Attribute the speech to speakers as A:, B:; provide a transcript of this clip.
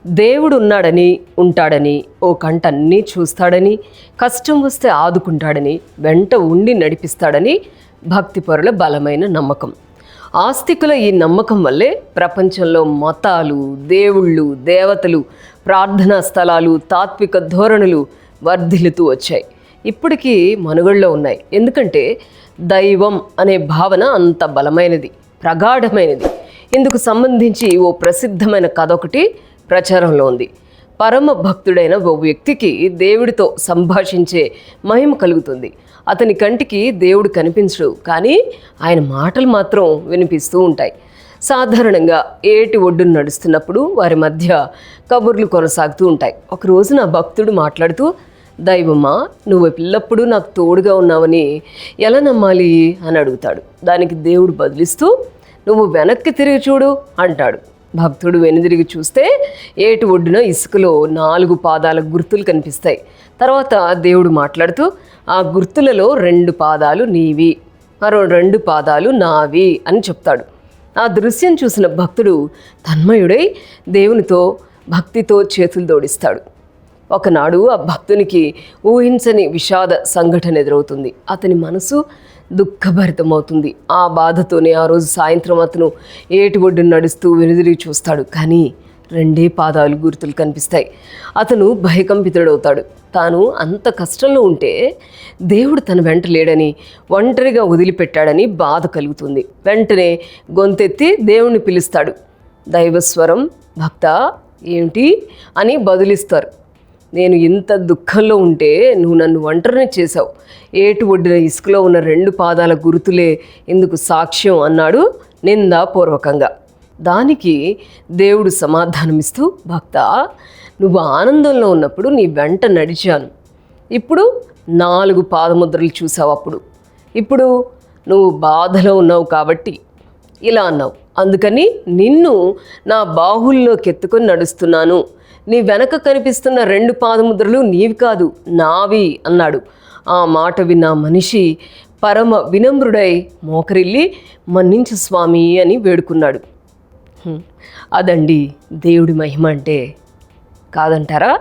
A: దేవుడు ఉన్నాడని, ఉంటాడని, ఓ కంట అన్నీ చూస్తాడని, కష్టం వస్తే ఆదుకుంటాడని, వెంట ఉండి నడిపిస్తాడని భక్తిపరుల బలమైన నమ్మకం. ఆస్తికుల ఈ నమ్మకం వల్లే ప్రపంచంలో మతాలు, దేవుళ్ళు, దేవతలు, ప్రార్థనా స్థలాలు, తాత్విక ధోరణులు వర్ధిల్లుతూ వచ్చాయి. ఇప్పటికీ మనుగడలో ఉన్నాయి. ఎందుకంటే దైవం అనే భావన అంత బలమైనది, ప్రగాఢమైనది. ఇందుకు సంబంధించి ఓ ప్రసిద్ధమైన కథ ఒకటి ప్రచారంలో ఉంది. పరమ భక్తుడైన ఓ వ్యక్తికి దేవుడితో సంభాషించే మహిమ కలుగుతుంది. అతని కంటికి దేవుడు కనిపించడు, కానీ ఆయన మాటలు మాత్రం వినిపిస్తూ ఉంటాయి. సాధారణంగా ఏటి ఒడ్డును నడుస్తున్నప్పుడు వారి మధ్య కబుర్లు కొనసాగుతూ ఉంటాయి. ఒక రోజున భక్తుడు మాట్లాడుతూ, దైవమా, నువ్వు పిల్లప్పుడు నాకు తోడుగా ఉన్నావని ఎలా నమ్మాలి అని అడుగుతాడు. దానికి దేవుడు బదులిస్తూ, నువ్వు వెనక్కి తిరిగి చూడు అంటాడు. భక్తుడు వెనుదిరిగి చూస్తే ఏటి ఒడ్డున ఇసుకలో 4 పాదాల గుర్తులు కనిపిస్తాయి. తర్వాత దేవుడు మాట్లాడుతూ, ఆ గుర్తులలో 2 పాదాలు నీవి, మరో 2 పాదాలు నావి అని చెప్తాడు. ఆ దృశ్యం చూసిన భక్తుడు తన్మయుడై దేవునితో భక్తితో చేతులు జోడిస్తాడు. ఒకనాడు ఆ భక్తునికి ఊహించని విషాద సంఘటన ఎదురవుతుంది. అతని మనసు దుఃఖభరితమవుతుంది. ఆ బాధతోనే ఆ రోజు సాయంత్రం అతను ఏటి ఒడ్డున నడుస్తూ వెనుదిరిగి చూస్తాడు. కానీ 2 పాదాలు గుర్తులు కనిపిస్తాయి. అతను భయకంపితుడవుతాడు. తాను అంత కష్టంలో ఉంటే దేవుడు తన వెంట లేడని, ఒంటరిగా వదిలిపెట్టాడని బాధ కలుగుతుంది. వెంటనే గొంతెత్తి దేవుణ్ణి పిలుస్తాడు. దైవస్వరం, భక్త ఏమిటి అని బదులిస్తారు. నేను ఇంత దుఃఖంలో ఉంటే నువ్వు నన్ను ఒంటరిని చేశావు. ఏటు ఒడ్డిన ఇసుకలో ఉన్న 2 పాదాల గుర్తులే ఇందుకు సాక్ష్యం అన్నాడు నిందాపూర్వకంగా. దానికి దేవుడు సమాధానమిస్తూ, భక్త, నువ్వు ఆనందంలో ఉన్నప్పుడు నీ వెంట నడిచాను. ఇప్పుడు 4 పాదముద్రలు చూసావు. అప్పుడు ఇప్పుడు నువ్వు బాధలో ఉన్నావు కాబట్టి ఇలా అన్నావు. అందుకని నిన్ను నా బాహుల్లోకి ఎత్తుకొని నడుస్తున్నాను. నీ వెనక కనిపిస్తున్న 2 పాదముద్రలు నీవి కాదు, నావి అన్నాడు. ఆ మాట విన్న మనిషి పరమ వినమ్రుడై మోకరిల్లి, మన్నించు స్వామి అని వేడుకున్నాడు. అదండి దేవుడి మహిమ అంటే, కాదంటారా?